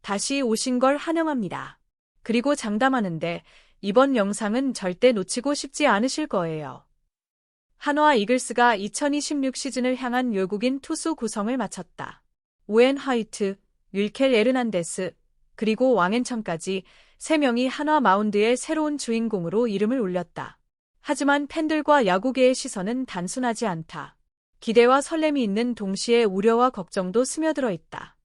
다시 오신 걸 환영합니다. 그리고 장담하는데 이번 영상은 절대 놓치고 싶지 않으실 거예요. 한화 이글스가 2026 시즌을 향한 외국인 투수 구성을 마쳤다. 오웬 화이트, 윌켈 에르난데스, 그리고 왕앤천까지 3명이 한화 마운드의 새로운 주인공으로 이름을 올렸다. 하지만 팬들과 야구계의 시선은 단순하지 않다. 기대와 설렘이 있는 동시에 우려와 걱정도 스며들어 있다.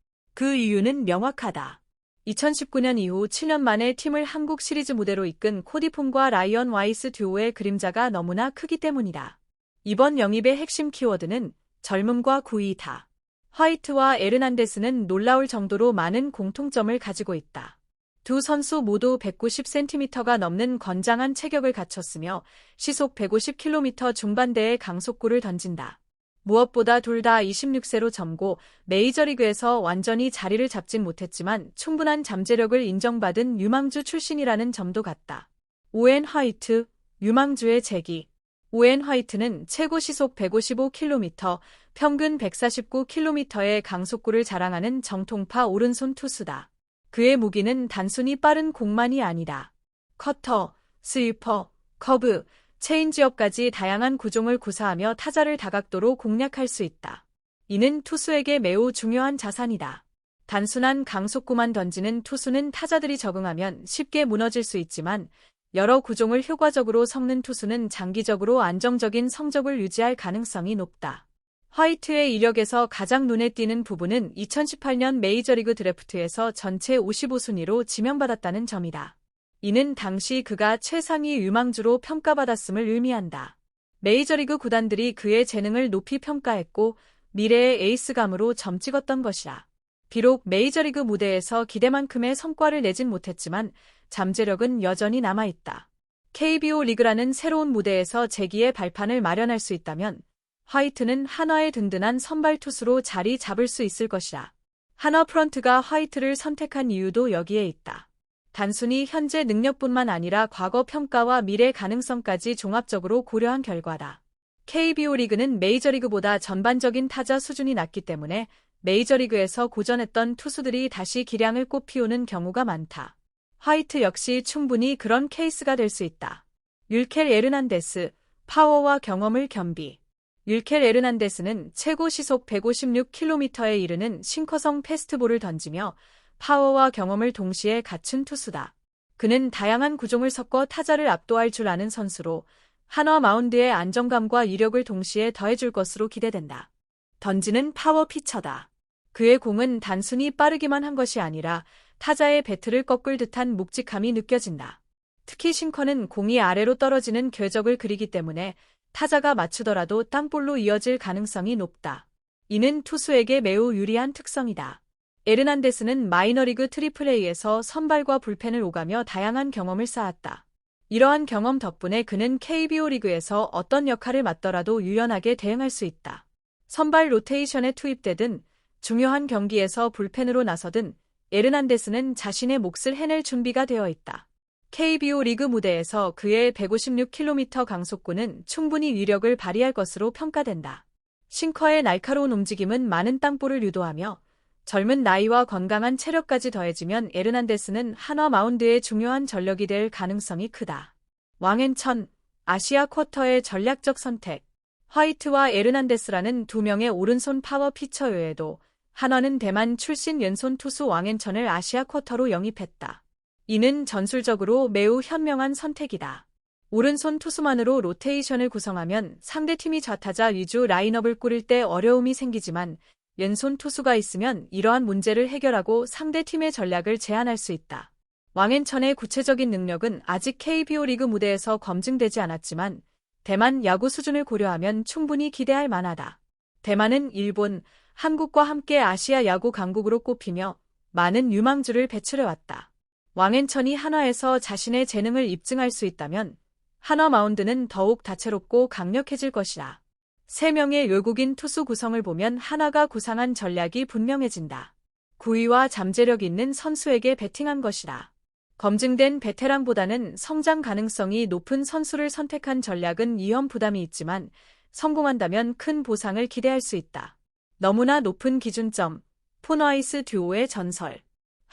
그 이유는 명확하다. 2019년 이후 7년 만에 팀을 한국 시리즈 무대로 이끈 코디폼과 라이언 와이스 듀오의 그림자가 너무나 크기 때문이다. 이번 영입의 핵심 키워드는 젊음과 구위이다. 화이트와 에르난데스는 놀라울 정도로 많은 공통점을 가지고 있다. 두 선수 모두 190cm가 넘는 건장한 체격을 갖췄으며 시속 150km 중반대의 강속구를 던진다. 무엇보다 둘 다 26세로 젊고 메이저리그에서 완전히 자리를 잡진 못했지만 충분한 잠재력을 인정받은 유망주 출신이라는 점도 같다. 오웬 화이트, 유망주의 재기. 오웬 화이트는 최고 시속 155km, 평균 149km의 강속구를 자랑하는 정통파 오른손 투수다. 그의 무기는 단순히 빠른 공만이 아니라 커터, 스위퍼, 커브, 체인지업까지 다양한 구종을 구사하며 타자를 다각도로 공략할 수 있다. 이는 투수에게 매우 중요한 자산이다. 단순한 강속구만 던지는 투수는 타자들이 적응하면 쉽게 무너질 수 있지만 여러 구종을 효과적으로 섞는 투수는 장기적으로 안정적인 성적을 유지할 가능성이 높다. 화이트의 이력에서 가장 눈에 띄는 부분은 2018년 메이저리그 드래프트에서 전체 55순위로 지명받았다는 점이다. 이는 당시 그가 최상위 유망주로 평가받았음을 의미한다. 메이저리그 구단들이 그의 재능을 높이 평가했고 미래의 에이스감으로 점찍었던 것이다. 비록 메이저리그 무대에서 기대만큼의 성과를 내진 못했지만 잠재력은 여전히 남아있다. KBO 리그라는 새로운 무대에서 재기의 발판을 마련할 수 있다면 화이트는 한화의 든든한 선발 투수로 자리 잡을 수 있을 것이다. 한화 프런트가 화이트를 선택한 이유도 여기에 있다. 단순히 현재 능력뿐만 아니라 과거 평가와 미래 가능성까지 종합적으로 고려한 결과다. KBO 리그는 메이저리그보다 전반적인 타자 수준이 낮기 때문에 메이저리그에서 고전했던 투수들이 다시 기량을 꽃피우는 경우가 많다. 화이트 역시 충분히 그런 케이스가 될 수 있다. 윌켈 에르난데스, 파워와 경험을 겸비. 윌켈 에르난데스는 최고 시속 156km에 이르는 싱커성 패스트볼을 던지며 파워와 경험을 동시에 갖춘 투수다. 그는 다양한 구종을 섞어 타자를 압도할 줄 아는 선수로 한화 마운드의 안정감과 위력을 동시에 더해줄 것으로 기대된다. 던지는 파워 피처다. 그의 공은 단순히 빠르기만 한 것이 아니라 타자의 배트를 꺾을 듯한 묵직함이 느껴진다. 특히 싱커는 공이 아래로 떨어지는 궤적을 그리기 때문에 타자가 맞추더라도 땅볼로 이어질 가능성이 높다. 이는 투수에게 매우 유리한 특성이다. 에르난데스는 마이너리그 AAA에서 선발과 불펜을 오가며 다양한 경험을 쌓았다. 이러한 경험 덕분에 그는 KBO 리그에서 어떤 역할을 맡더라도 유연하게 대응할 수 있다. 선발 로테이션에 투입되든 중요한 경기에서 불펜으로 나서든 에르난데스는 자신의 몫을 해낼 준비가 되어 있다. KBO 리그 무대에서 그의 156km 강속구는 충분히 위력을 발휘할 것으로 평가된다. 싱커의 날카로운 움직임은 많은 땅볼을 유도하며 젊은 나이와 건강한 체력까지 더해지면 에르난데스는 한화 마운드의 중요한 전력이 될 가능성이 크다. 왕앤천, 아시아 쿼터의 전략적 선택. 화이트와 에르난데스라는 두 명의 오른손 파워 피처 외에도 한화는 대만 출신 왼손 투수 왕앤천을 아시아 쿼터로 영입했다. 이는 전술적으로 매우 현명한 선택이다. 오른손 투수만으로 로테이션을 구성하면 상대팀이 좌타자 위주 라인업을 꾸릴 때 어려움이 생기지만 왼손 투수가 있으면 이러한 문제를 해결하고 상대팀의 전략을 제한할 수 있다. 왕앤천의 구체적인 능력은 아직 KBO 리그 무대에서 검증되지 않았지만 대만 야구 수준을 고려하면 충분히 기대할 만하다. 대만은 일본, 한국과 함께 아시아 야구 강국으로 꼽히며 많은 유망주를 배출해왔다. 왕앤천이 한화에서 자신의 재능을 입증할 수 있다면 한화 마운드는 더욱 다채롭고 강력해질 것이다. 3명의 외국인 투수 구성을 보면 한화가 구상한 전략이 분명해진다. 구위와 잠재력 있는 선수에게 베팅한 것이다. 검증된 베테랑보다는 성장 가능성이 높은 선수를 선택한 전략은 위험 부담이 있지만 성공한다면 큰 보상을 기대할 수 있다. 너무나 높은 기준점, 폰와이스 듀오의 전설.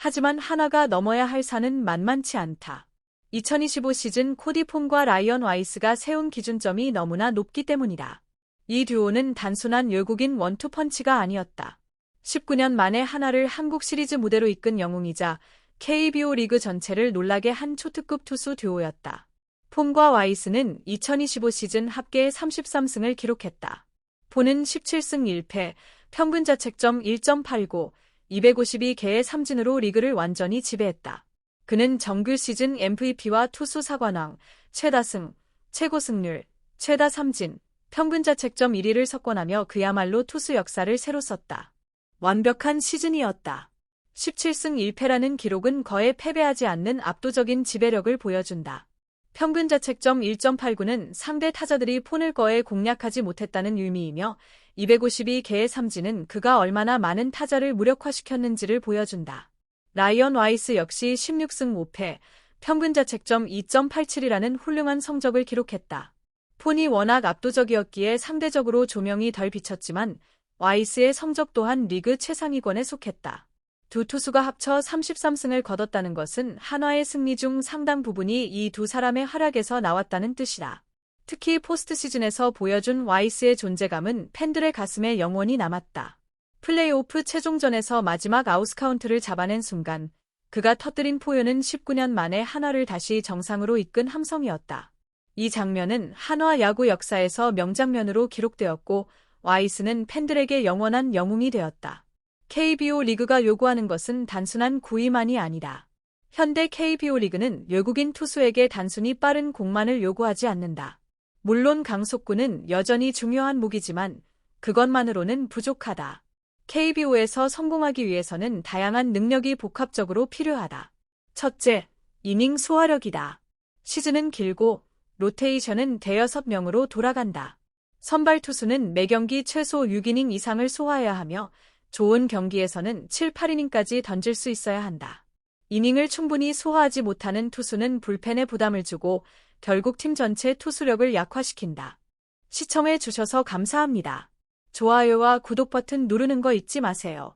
하지만 하나가 넘어야 할 산은 만만치 않다. 2025 시즌 코디 폼과 라이언 와이스가 세운 기준점이 너무나 높기 때문이다. 이 듀오는 단순한 외국인 원투펀치가 아니었다. 19년 만에 하나를 한국 시리즈 무대로 이끈 영웅이자 KBO 리그 전체를 놀라게 한 초특급 투수 듀오였다. 폼과 와이스는 2025 시즌 합계 33승을 기록했다. 폼은 17승 1패, 평균 자책점 1.89, 252개의 삼진으로 리그를 완전히 지배했다. 그는 정규 시즌 MVP와 투수 사관왕, 최다승, 최고 승률, 최다 삼진, 평균 자책점 1위를 석권하며 그야말로 투수 역사를 새로 썼다. 완벽한 시즌이었다. 17승 1패라는 기록은 거의 패배하지 않는 압도적인 지배력을 보여준다. 평균 자책점 1.89는 상대 타자들이 폰을 거에 공략하지 못했다는 의미이며 252개의 삼진은 그가 얼마나 많은 타자를 무력화시켰는지를 보여준다. 라이언 와이스 역시 16승 5패, 평균 자책점 2.87이라는 훌륭한 성적을 기록했다. 폰이 워낙 압도적이었기에 상대적으로 조명이 덜 비쳤지만 와이스의 성적 또한 리그 최상위권에 속했다. 두 투수가 합쳐 33승을 거뒀다는 것은 한화의 승리 중 상당 부분이 이 두 사람의 활약에서 나왔다는 뜻이다. 특히 포스트 시즌에서 보여준 와이스의 존재감은 팬들의 가슴에 영원히 남았다. 플레이오프 최종전에서 마지막 아웃카운트를 잡아낸 순간 그가 터뜨린 포효는 19년 만에 한화를 다시 정상으로 이끈 함성이었다. 이 장면은 한화 야구 역사에서 명장면으로 기록되었고 와이스는 팬들에게 영원한 영웅이 되었다. KBO 리그가 요구하는 것은 단순한 구위만이 아니다. 현대 KBO 리그는 외국인 투수에게 단순히 빠른 공만을 요구하지 않는다. 물론 강속구는 여전히 중요한 무기지만 그것만으로는 부족하다. KBO에서 성공하기 위해서는 다양한 능력이 복합적으로 필요하다. 첫째, 이닝 소화력이다. 시즌은 길고 로테이션은 대여섯 명으로 돌아간다. 선발 투수는 매 경기 최소 6이닝 이상을 소화해야 하며 좋은 경기에서는 7, 8이닝까지 던질 수 있어야 한다. 이닝을 충분히 소화하지 못하는 투수는 불펜에 부담을 주고 결국 팀 전체 투수력을 약화시킨다. 시청해 주셔서 감사합니다. 좋아요와 구독 버튼 누르는 거 잊지 마세요.